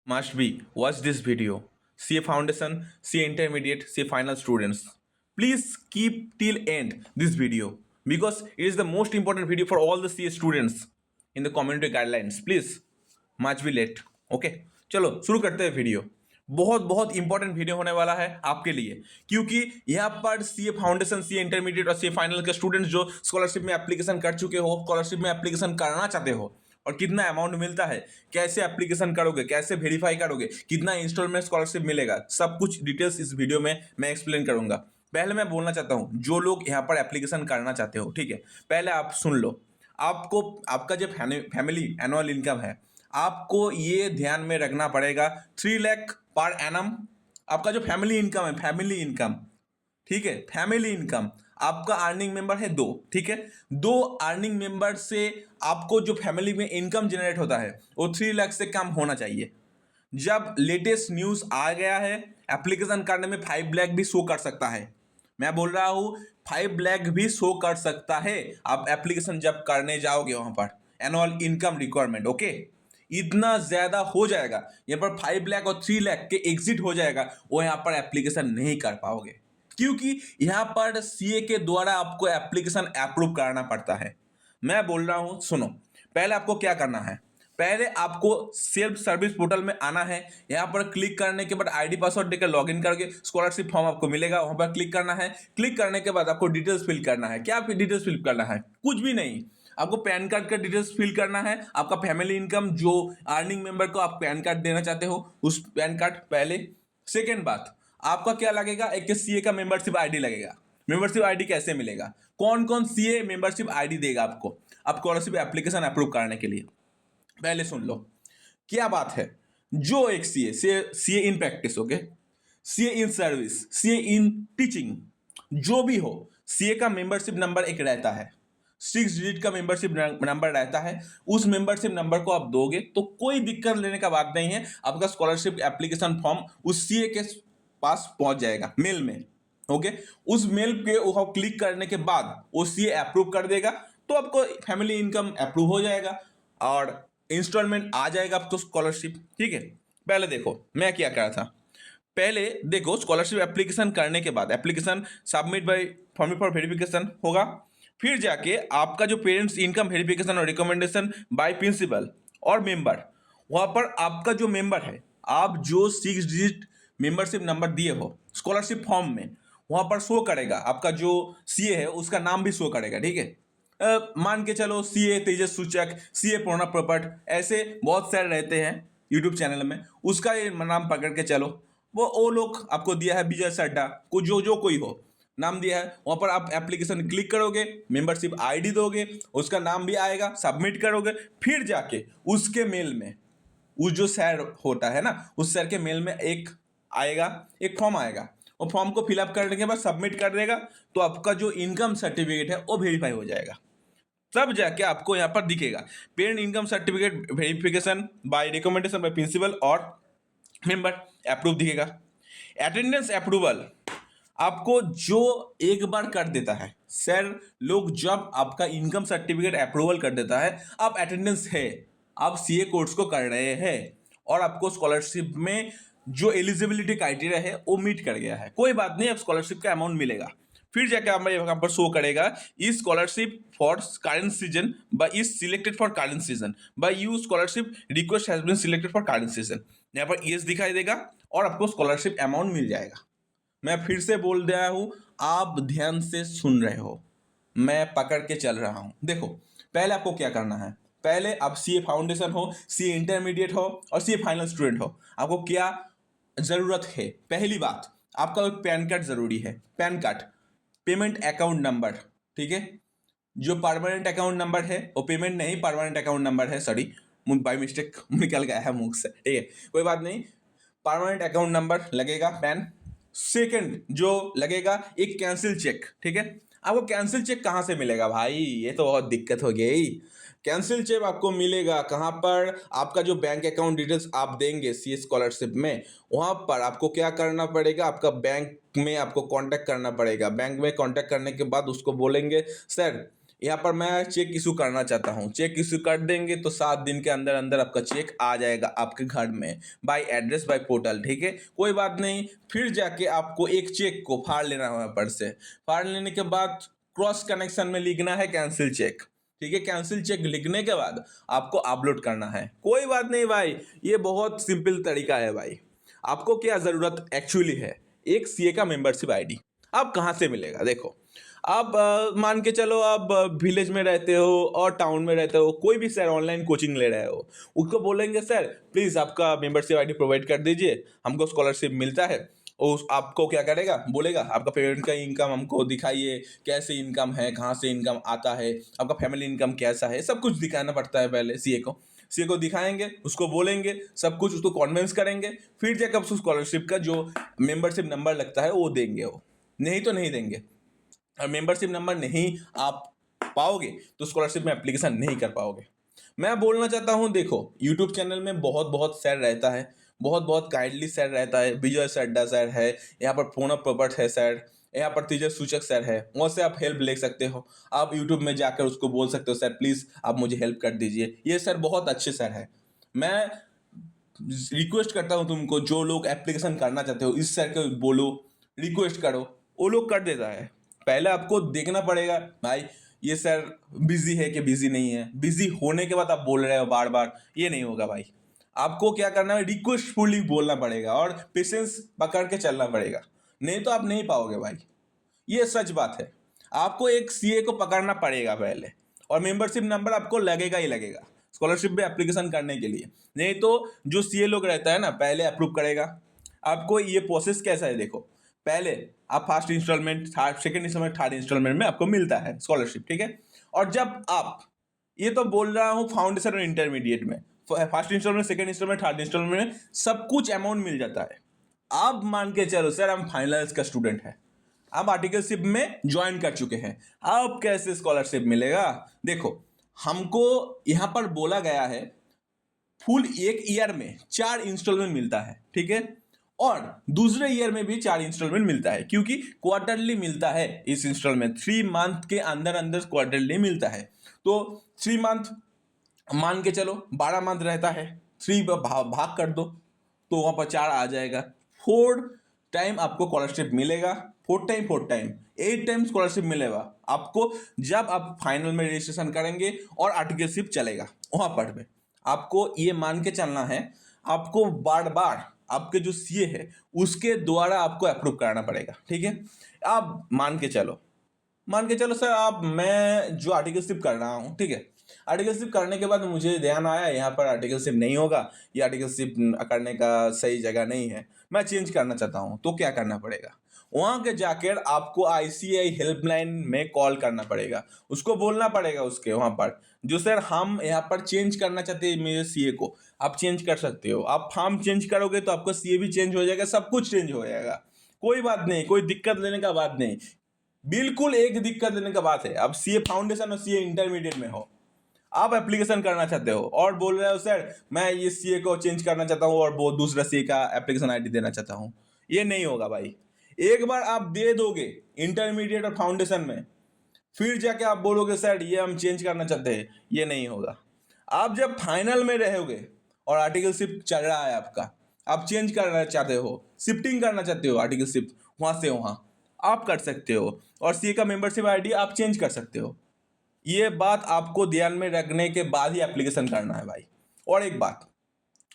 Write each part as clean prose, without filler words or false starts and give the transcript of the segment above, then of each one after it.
Must be watch this video. CA Foundation, CA Intermediate, CA Final students. Please keep till end this video because it is the most important video for all the CA students in the community guidelines. Please much be late. Okay चलो शुरू करते हैं video. बहुत बहुत important video होने वाला है आपके लिए क्योंकि यहाँ पर सीए फाउंडेशन, सीए इंटरमीडिएट और सीए फाइनल के स्टूडेंट्स जो स्कॉलरशिप में एप्लीकेशन कर चुके हो, स्कॉलरशिप में एप्लीकेशन करना चाहते हो और कितना अमाउंट मिलता है, कैसे एप्लीकेशन करोगे, कैसे वेरीफाई करोगे, कितना इंस्टॉलमेंट स्कॉलरशिप मिलेगा, सब कुछ डिटेल्स इस वीडियो में मैं एक्सप्लेन करूंगा। पहले मैं बोलना चाहता हूँ जो लोग यहाँ पर एप्लीकेशन करना चाहते हो, ठीक है, पहले आप सुन लो। आपको आपका जो फैमिली एनुअल इनकम है आपको ये ध्यान में रखना पड़ेगा 3 लाख पर एनम। आपका जो फैमिली इनकम है, फैमिली इनकम, ठीक है, फैमिली इनकम आपका अर्निंग मेंबर है 2, ठीक है, 2 अर्निंग मेंबर से आपको जो फैमिली में इनकम जनरेट होता है वो 3 लाख से कम होना चाहिए। जब लेटेस्ट न्यूज़ आ गया है एप्लीकेशन करने में 5 लाख भी शो कर सकता है। मैं बोल रहा हूँ 5 लाख भी शो कर सकता है आप एप्लीकेशन जब करने जाओगे वहां पर एनुअल इनकम रिक्वायरमेंट। ओके, इतना ज्यादा हो जाएगा, यहाँ पर 5 लाख और 3 लाख के एग्जिट हो जाएगा, वो यहाँ पर एप्लीकेशन नहीं कर पाओगे क्योंकि यहाँ पर सीए के द्वारा आपको एप्लीकेशन अप्रूव कराना पड़ता है। मैं बोल रहा हूँ सुनो, पहले आपको क्या करना है, पहले आपको सेल्फ सर्विस पोर्टल में आना है। यहाँ पर क्लिक करने के बाद आईडी पासवर्ड देकर लॉगिन करके स्कॉलरशिप फॉर्म आपको मिलेगा, वहां पर क्लिक करना है। क्लिक करने के बाद आपको डिटेल्स फिल करना है। क्या डिटेल्स फिल करना है? कुछ भी नहीं, आपको पैन कार्ड का डिटेल्स फिल करना है, आपका फैमिली इनकम, जो अर्निंग मेंबर को आप पैन कार्ड देना चाहते हो उस पैन कार्ड पहले। सेकेंड बात, आपका क्या लगेगा, एक सीए का मेंबरशिप आईडी लगेगा। मेंबरशिप आईडी कैसे मिलेगा, कौन कौन सीए मेंबरशिप आईडी देगा आपको आप स्कॉलरशिप एप्लीकेशन अप्रूव करने के लिए? पहले सुन लो क्या बात है। जो एक CA CA in practice, okay, CA in service, CA in teaching, जो भी हो, सीए का मेंबरशिप नंबर एक रहता है, 6 डिजिट का मेंबरशिप नंबर रहता है। उस मेंबरशिप नंबर को आप दोगे तो कोई दिक्कत लेने का बात नहीं है, आपका स्कॉलरशिप एप्लीकेशन फॉर्म उस सीए के पास पहुंच जाएगा मेल में। ओके, उस मेल के क्लिक करने के बाद वो सीए अप्रूव कर देगा तो आपको फैमिली इनकम अप्रूव हो जाएगा और इंस्टॉलमेंट आ जाएगा आपको स्कॉलरशिप। ठीक है, पहले देखो मैं क्या कर रहा था। पहले देखो स्कॉलरशिप एप्लीकेशन करने के बाद application submit by form for verification होगा, फिर जाके आपका जो पेरेंट्स इनकम वेरिफिकेशन और रिकमेंडेशन बाय प्रिंसिपल और मेंबर, वहां पर आपका जो मेंबर है, आप जो 6 डिजिट मेंबरशिप नंबर दिए हो स्कॉलरशिप फॉर्म में, वहां पर शो करेगा। आपका जो सीए है उसका नाम भी शो करेगा। ठीक है, मान के चलो सीए तेजस सूचक, सीए पूर्णा प्रपट, ऐसे बहुत सारे रहते हैं यूट्यूब चैनल में, उसका ये नाम पकड़ के चलो। वो लोग आपको दिया है विजय सड्डा को, जो कोई हो नाम दिया है, वहां पर आप एप्लीकेशन क्लिक करोगे, मेंबरशिप आईडी दोगे, उसका नाम भी आएगा, सबमिट करोगे, फिर जाके उसके मेल में उस जो सर होता है ना, उस सर के मेल में एक आएगा, एक फॉर्म आएगा, और फॉर्म को फिलअप करने के बाद सबमिट कर देगा तो आपका जो इनकम सर्टिफिकेट है वो वेरीफाई हो जाएगा। तब जाके आपको यहाँ पर दिखेगा parent income certificate verification by recommendation by principal और मेंबर अप्रूव दिखेगा। अटेंडेंस अप्रूवल आपको जो एक बार कर देता है सर लोग, जब आपका इनकम सर्टिफिकेट अप्रूवल कर देता है, आप अटेंडेंस है, आप सीए कोर्स को कर रहे हैं और आपको स्कॉलरशिप में जो एलिजिबिलिटी क्राइटेरिया है वो मीट कर गया है, कोई बात नहीं, अब स्कॉलरशिप का अमाउंट मिलेगा। फिर जाकर हमारे यहाँ पर शो करेगा is scholarship for current season by is selected for current season by you scholarship request has been selected for current season. यहाँ पर यस दिखाई देगा और आपको स्कॉलरशिप अमाउंट मिल जाएगा। मैं फिर से बोल रहा हूँ, आप ध्यान से सुन रहे हो, मैं पकड़ के चल रहा हूँ। देखो पहले आपको क्या करना है, पहले आप सीए फाउंडेशन हो, सीए इंटरमीडिएट हो और सीए फाइनल स्टूडेंट हो, आपको क्या जरूरत है? पहली बात, आपका एक पैन कार्ड जरूरी है। Pan card, payment account number, ठीक है, जो परमानेंट अकाउंट नंबर है वो पेमेंट नहीं, परमानेंट अकाउंट नंबर है, सॉरी बाई मिस्टेक निकल गया है मुख से, ठीक है, कोई बात नहीं, परमानेंट अकाउंट नंबर लगेगा पैन। सेकंड जो लगेगा एक कैंसिल चेक, ठीक है। आपको कैंसिल चेक कहाँ से मिलेगा भाई, ये तो बहुत दिक्कत हो गई। कैंसिल चेक आपको मिलेगा कहाँ पर, आपका जो बैंक अकाउंट डिटेल्स आप देंगे सी स्कॉलरशिप में, वहाँ पर आपको क्या करना पड़ेगा, आपका बैंक में आपको कांटेक्ट करना पड़ेगा। बैंक में कांटेक्ट करने के बाद उसको बोलेंगे सर यहाँ पर मैं चेक इशू करना चाहता हूँ, चेक इशू कर देंगे तो 7 दिन के अंदर अंदर आपका चेक आ जाएगा आपके घर में, बाय एड्रेस बाय पोर्टल, ठीक है। कोई बात नहीं, फिर जाके आपको एक चेक को फाड़ लेना है वहाँ पर से। फाड़ लेने के बाद क्रॉस कनेक्शन में लिखना है कैंसिल चेक, ठीक है। कैंसिल चेक लिखने के बाद आपको अपलोड करना है। कोई बात नहीं भाई, ये बहुत सिंपल तरीका है भाई। आपको क्या ज़रूरत एक्चुअली है, एक सीए का मेंबरशिप आईडी। आप कहाँ से मिलेगा, देखो आप मान के चलो आप विलेज में रहते हो और टाउन में रहते हो, कोई भी सर ऑनलाइन कोचिंग ले रहे हो, उसको बोलेंगे सर प्लीज़ आपका मेंबरशिप आईडी प्रोवाइड कर दीजिए, हमको स्कॉलरशिप मिलता है। और आपको क्या करेगा, बोलेगा आपका पेरेंट का इनकम हमको दिखाइए, कैसे इनकम है, कहाँ से इनकम आता है, आपका फैमिली इनकम कैसा है, सब कुछ दिखाना पड़ता है पहले सीए को दिखाएंगे, उसको बोलेंगे सब कुछ, उसको कन्विंस करेंगे, फिर जाकर उसको स्कॉलरशिप का जो मेंबरशिप नंबर लगता है वो देंगे, वो नहीं तो नहीं देंगे। और मेंबरशिप नंबर नहीं आप पाओगे तो स्कॉलरशिप में एप्लीकेशन नहीं कर पाओगे। मैं बोलना चाहता हूँ, देखो यूट्यूब चैनल में बहुत बहुत सर रहता है, बहुत बहुत काइंडली सर रहता है, विजय सड्डा सर है, यहाँ पर पूनम पोपट है सर, यहाँ पर तेजस सूचक सर है, वहाँ से आप हेल्प ले सकते हो। आप यूट्यूब में जाकर उसको बोल सकते हो सर प्लीज़ आप मुझे हेल्प कर दीजिए, ये सर बहुत अच्छे सर है। मैं रिक्वेस्ट करता हूँ तुमको, जो लोग एप्लीकेशन करना चाहते हो इस सर को बोलो, रिक्वेस्ट करो, वो लोग कर देता है। पहले आपको देखना पड़ेगा भाई ये सर बिजी है कि बिजी नहीं है, बिजी होने के बाद आप बोल रहे हो बार बार, ये नहीं होगा भाई। आपको क्या करना है, रिक्वेस्टफुली बोलना पड़ेगा और पेशेंस पकड़ के चलना पड़ेगा, नहीं तो आप नहीं पाओगे भाई, ये सच बात है। आपको एक सीए को पकड़ना पड़ेगा पहले, और मेंबरशिप नंबर आपको लगेगा ही लगेगा स्कॉलरशिप में एप्लीकेशन करने के लिए, नहीं तो जो सीए लोग रहता है ना पहले अप्रूव करेगा। आपको ये प्रोसेस कैसा है, देखो पहले आप first installment, third second installment, third installment में आपको मिलता है स्कॉलरशिप, ठीक है। और जब आप, ये तो बोल रहा हूँ फाउंडेशन और इंटरमीडिएट में, first installment, second installment, third installment में सब कुछ अमाउंट मिल जाता है। आप मान के चलो सर हम फाइनल ईयर का स्टूडेंट है, आप आर्टिकलशिप में ज्वाइन कर चुके हैं, अब कैसे स्कॉलरशिप मिलेगा। देखो हमको यहाँ पर बोला गया है फुल एक ईयर में 4 इंस्टॉलमेंट मिलता है, ठीक है। और दूसरे ईयर में भी 4 इंस्टॉलमेंट मिलता है, क्योंकि क्वार्टरली मिलता है इस इंस्टॉलमेंट, 3 मंथ के अंदर अंदर क्वार्टरली मिलता है। तो 3 मंथ मान के चलो 12 मंथ रहता है, 3 भाग कर दो तो वहाँ पर 4 आ जाएगा। 4 टाइम आपको स्कॉलरशिप मिलेगा, 4 टाइम 8 टाइम स्कॉलरशिप मिलेगा आपको, जब आप फाइनल में रजिस्ट्रेशन करेंगे और आर्टिकलशिप चलेगा वहाँ पर में। आपको ये मान के चलना है, आपको बार बार आपके जो सीए है उसके द्वारा आपको अप्रूव कराना पड़ेगा, ठीक है। आप मान के चलो सर आप, मैं जो आर्टिकलशिप कर रहा हूँ, ठीक है, आर्टिकलशिप करने के बाद मुझे ध्यान आया यहाँ पर आर्टिकलशिप नहीं होगा, ये आर्टिकलशिप करने का सही जगह नहीं है, मैं चेंज करना चाहता हूँ, तो क्या करना पड़ेगा, वहाँ के जाकर आपको आईसीआई हेल्पलाइन में कॉल करना पड़ेगा, उसको बोलना पड़ेगा उसके वहाँ पर, जो सर हम यहाँ पर चेंज करना चाहते हैं मेरे सीए को, आप चेंज कर सकते हो। आप फॉर्म चेंज करोगे तो आपका सीए भी चेंज हो जाएगा, सब कुछ चेंज हो जाएगा, कोई बात नहीं, कोई दिक्कत लेने का बात नहीं। बिल्कुल एक दिक्कत लेने का बात है, अब सीए फाउंडेशन और सीए इंटरमीडिएट में हो, आप एप्लीकेशन करना चाहते हो और बोल रहे हो सर मैं ये सीए को चेंज करना चाहता हूँ और वो दूसरा सीए का एप्लीकेशन आईडी देना चाहता हूँ, ये नहीं होगा भाई। एक बार आप दे दोगे इंटरमीडिएट और फाउंडेशन में, फिर जाके आप बोलोगे सर ये हम चेंज करना चाहते हैं, ये नहीं होगा। आप जब फाइनल में रहोगे और आर्टिकलशिप चल रहा है आपका, आप चेंज करना चाहते हो, शिफ्टिंग करना चाहते हो आर्टिकलशिप वहाँ से वहाँ, आप कर सकते हो, और सीए का मेंबरशिप आईडी आप चेंज कर सकते हो। ये बात आपको ध्यान में रखने के बाद ही एप्लीकेशन करना है भाई। और एक बात,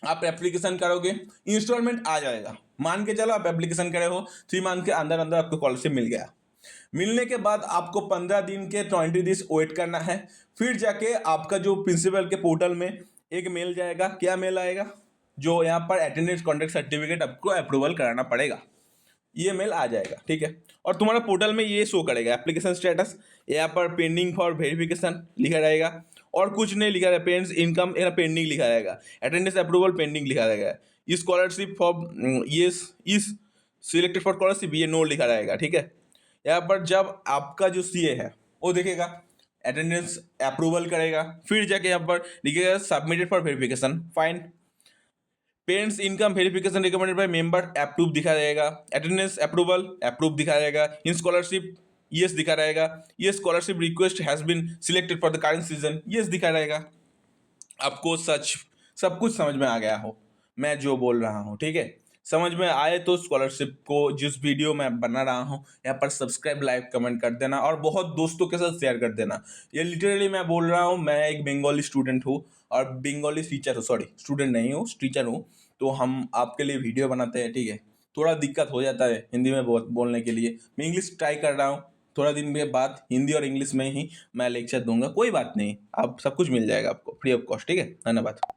आप एप्लीकेशन करोगे इंस्टॉलमेंट आ जाएगा, मान के चलो आप एप्लीकेशन करे हो 3 मंथ के अंदर अंदर आपको स्कॉलरशिप मिल गया, मिलने के बाद आपको 15 दिन के 20 दिन वेट करना है, फिर जाके आपका जो प्रिंसिपल के पोर्टल में एक मेल जाएगा, क्या मेल आएगा, जो यहाँ पर अटेंडेंस कॉन्ट्रैक्ट सर्टिफिकेट आपको अप्रूवल कराना पड़ेगा, ये मेल आ जाएगा, ठीक है। और तुम्हारा पोर्टल में ये शो करेगा एप्लीकेशन स्टेटस, यहाँ पर पेंडिंग फॉर वेरिफिकेशन लिखा रहेगा, और कुछ नहीं लिखा रहेगा, पेरेंट्स इनकम यहाँ पेंडिंग लिखा रहेगा, अटेंडेंस अप्रूवल पेंडिंग लिखा रहेगा, स्कॉलरशिप फॉर ये इस सिलेक्टेड फॉर स्कॉलरशिप ये नो लिखा रहेगा, ठीक है। यहाँ पर जब आपका जो सीए है वो देखेगा, अटेंडेंस अप्रूवल करेगा, फिर जाके यहाँ पर लिखेगा submitted for verification, fine, parents income verification recommended by member approve दिखा रहेगा, अटेंडेंस अप्रूवल अप्रूव दिखा रहेगा, इन स्कॉलरशिप यस दिखा रहेगा, ये scholarship request has been selected for the current season, yes दिखा रहेगा। आपको सच सब कुछ समझ में आ गया हो मैं जो बोल रहा हूँ, ठीक है। समझ में आए तो स्कॉलरशिप को जिस वीडियो मैं बना रहा हूँ यहाँ पर सब्सक्राइब, लाइक, कमेंट कर देना और बहुत दोस्तों के साथ शेयर कर देना। ये लिटरली मैं बोल रहा हूँ, मैं एक बंगाली स्टूडेंट हूँ और बंगाली टीचर हूँ, सॉरी स्टूडेंट नहीं हूँ, टीचर हूँ। तो हम आपके लिए वीडियो बनाते हैं, ठीक है। थोड़ा दिक्कत हो जाता है हिंदी में बोलने के लिए, मैं इंग्लिश ट्राई कर रहा हूँ। थोड़ा दिन के बाद हिंदी और इंग्लिश में ही मैं लेक्चर दूंगा, कोई बात नहीं, आप सब कुछ मिल जाएगा आपको फ्री ऑफ कॉस्ट, ठीक है। धन्यवाद।